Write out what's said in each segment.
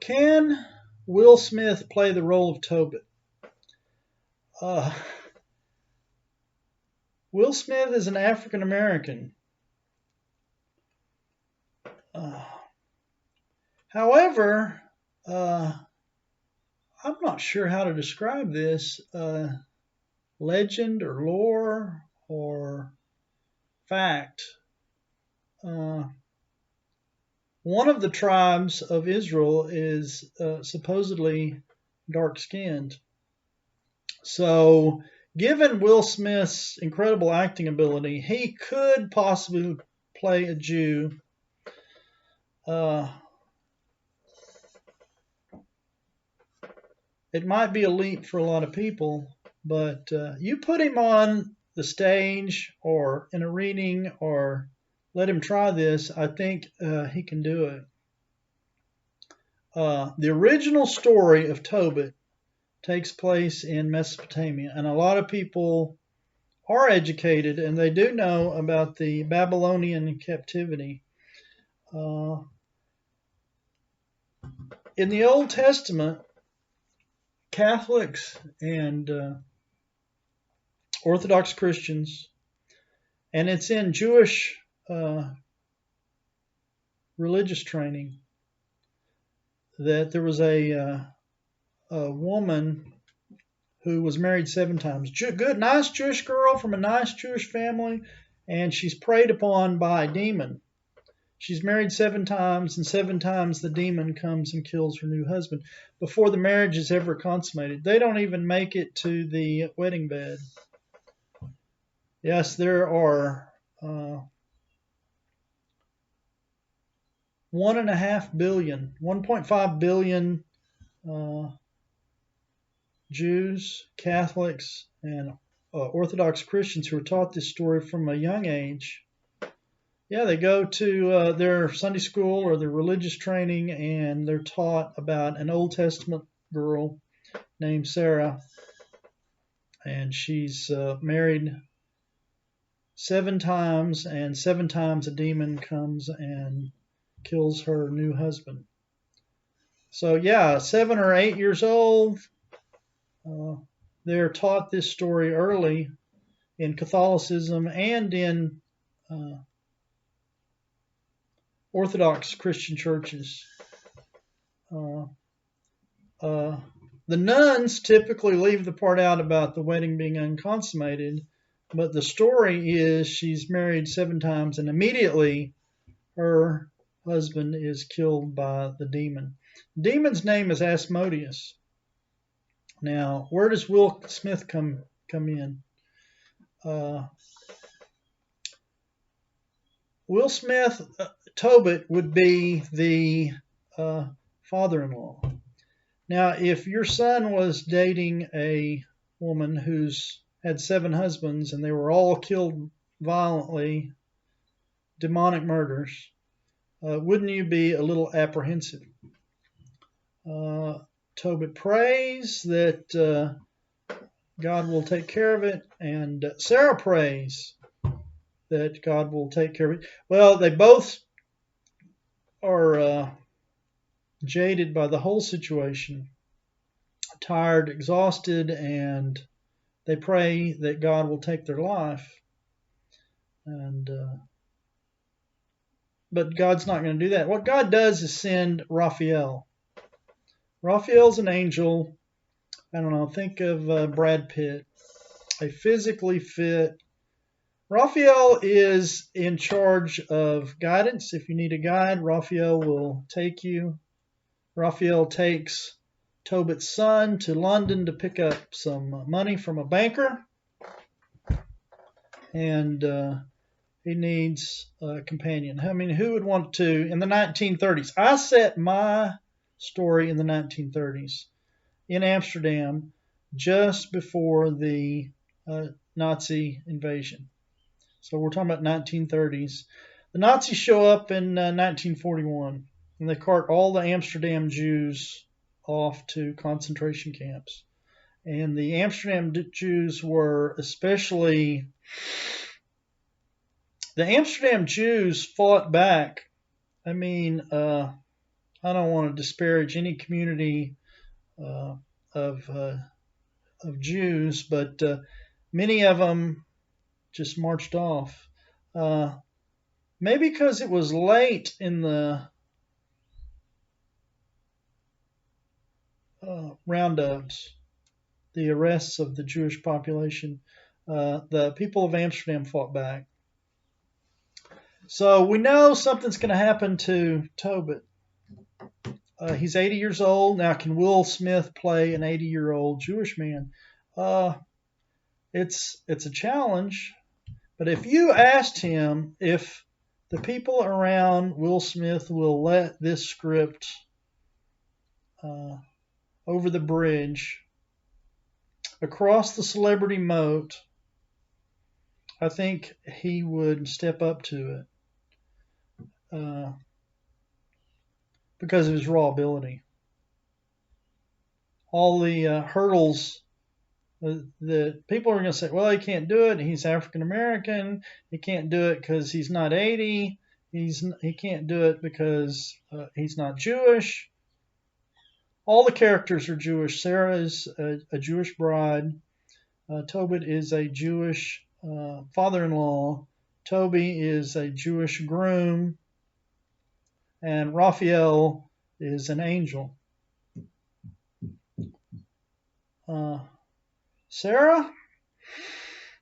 Can Will Smith play the role of Tobit? Will Smith is an African American. However, I'm not sure how to describe this. Legend or lore or fact. One of the tribes of Israel is supposedly dark-skinned. So, given Will Smith's incredible acting ability, he could possibly play a Jew. It might be a leap for a lot of people, but you put him on the stage or in a reading or let him try this, I think he can do it. The original story of Tobit takes place in Mesopotamia, and a lot of people are educated and they do know about the Babylonian captivity. In the Old Testament, Catholics and Orthodox Christians, and it's in Jewish religious training, that there was a woman who was married 7 times. Good, nice Jewish girl from a nice Jewish family, and she's preyed upon by a demon. She's married 7 times, and 7 times the demon comes and kills her new husband before the marriage is ever consummated. They don't even make it to the wedding bed. Yes, there are 1.5 billion Jews, Catholics, and Orthodox Christians who are taught this story from a young age. Yeah, they go to their Sunday school or their religious training, and they're taught about an Old Testament girl named Sarah, and she's married 7 times, and 7 times a demon comes and kills her new husband. So yeah, 7 or 8 years old, they're taught this story early in Catholicism and in Orthodox Christian churches. The nuns typically leave the part out about the wedding being unconsummated, but the story is she's married 7 times and immediately her husband is killed by the demon. The demon's name is Asmodeus. Now, where does Will Smith come in? Will Smith, Tobit would be the father-in-law. Now, if your son was dating a woman who's had 7 husbands and they were all killed violently, demonic murders, wouldn't you be a little apprehensive? Tobit prays that God will take care of it, and Sarah prays that God will take care of it. Well, they both are jaded by the whole situation, tired, exhausted, and they pray that God will take their life. But God's not going to do that. What God does is send Raphael. Raphael's an angel. I don't know, think of Brad Pitt, a physically fit. Raphael is in charge of guidance. If you need a guide, Raphael will take you. Raphael takes Tobit's son to London to pick up some money from a banker. And he needs a companion. I mean, who would want to, in the 1930s? I set my story in the 1930s in Amsterdam just before the Nazi invasion. So we're talking about 1930s. The Nazis show up in 1941, and they cart all the Amsterdam Jews off to concentration camps. And the Amsterdam Jews were especially... The Amsterdam Jews fought back. I mean, I don't want to disparage any community uh, of Jews, but many of them just marched off. Maybe because it was late in the roundups, the arrests of the Jewish population. The people of Amsterdam fought back. So we know something's going to happen to Tobit. He's 80 years old. Now, can Will Smith play an 80-year-old Jewish man? It's a challenge. But if you asked him if the people around Will Smith will let this script over the bridge, across the celebrity moat, I think he would step up to it because of his raw ability. All the hurdles that people are going to say, well, he can't do it. He's African American. He can't do it because he's not 80. He can't do it because he's not Jewish. All the characters are Jewish. Sarah is a Jewish bride. Tobit is a Jewish father-in-law. Toby is a Jewish groom. And Raphael is an angel. Sarah?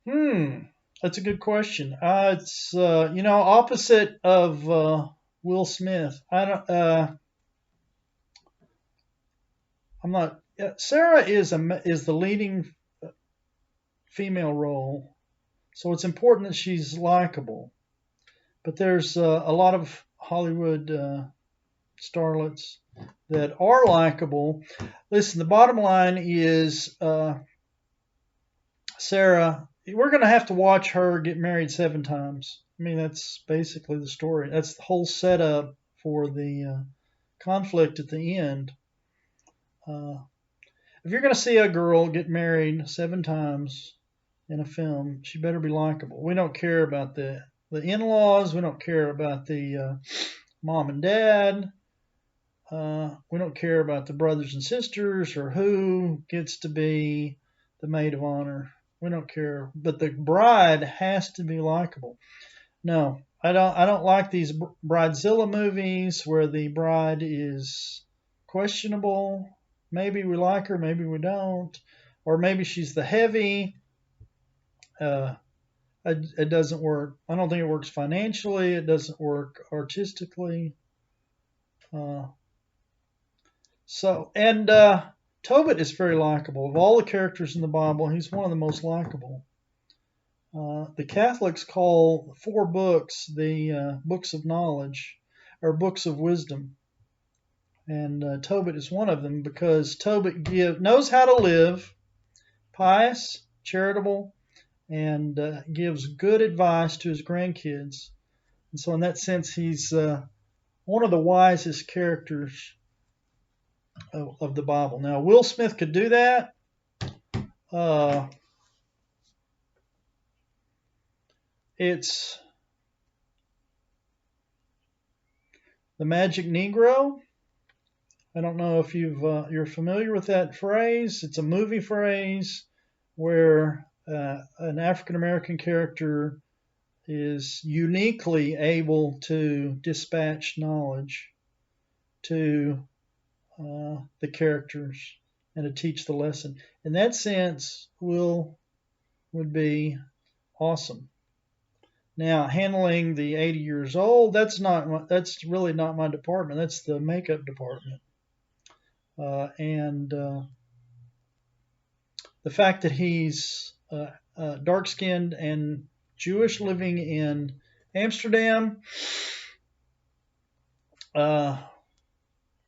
That's a good question. It's opposite of Will Smith. I'm not. Sarah is the leading female role, so it's important that she's likable. But there's a lot of Hollywood starlets that are likable. Listen, the bottom line is Sarah. We're going to have to watch her get married 7 times. I mean, that's basically the story. That's the whole setup for the conflict at the end. If you're going to see a girl get married 7 times in a film, she better be likable. We don't care about the in-laws. We don't care about the mom and dad. We don't care about the brothers and sisters or who gets to be the maid of honor. We don't care. But the bride has to be likable. No, I don't like these bridezilla movies where the bride is questionable. Maybe we like her, maybe we don't, or maybe she's the heavy. It doesn't work. I don't think it works financially. It doesn't work artistically. Tobit is very likable. Of all the characters in the Bible, he's one of the most likable. The Catholics call 4 books the books of knowledge or books of wisdom. And Tobit is one of them because Tobit knows how to live, pious, charitable, and gives good advice to his grandkids. And so in that sense, he's one of the wisest characters of the Bible. Now, Will Smith could do that. It's the Magic Negro. I don't know if you're familiar with that phrase. It's a movie phrase where an African American character is uniquely able to dispatch knowledge to the characters and to teach the lesson. In that sense, Will would be awesome. Now, handling the 80 years old, that's really not my department. That's the makeup department. And the fact that he's dark-skinned and Jewish living in Amsterdam.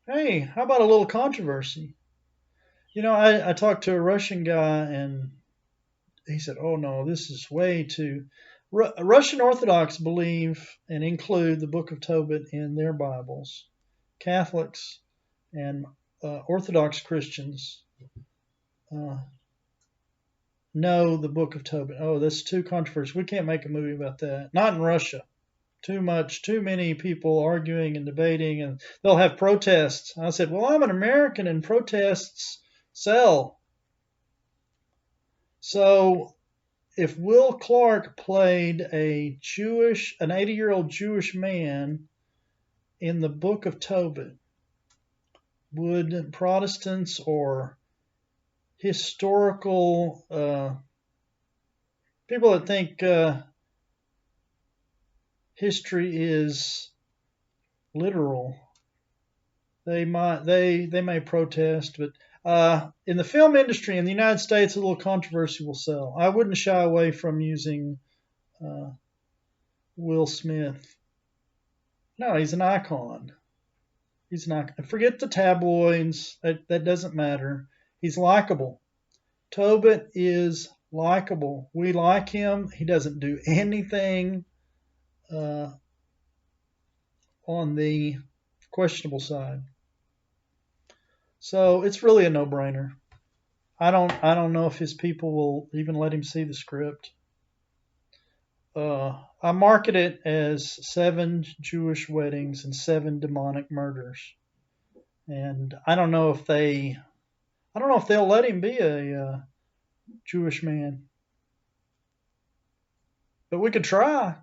Hey, how about a little controversy? I talked to a Russian guy and he said, oh no, this is way too... Russian Orthodox believe and include the Book of Tobit in their Bibles. Catholics and Orthodox Christians know the Book of Tobit. Oh, that's too controversial. We can't make a movie about that. Not in Russia. Too many people arguing and debating, and they'll have protests. I said, well, I'm an American, and protests sell. So if Will Clark played an 80-year-old Jewish man in the Book of Tobit, would Protestants or historical people that think history is literal, they may protest, but in the film industry in the United States, a little controversy will sell. I wouldn't shy away from using Will Smith. No, he's an icon. He's an icon. Forget the tabloids. That doesn't matter. He's likable. Tobit is likable. We like him. He doesn't do anything on the questionable side. So it's really a no-brainer. I don't know if his people will even let him see the script. I market it as 7 Jewish weddings and 7 demonic murders, and I don't know if they'll let him be a Jewish man, but we could try.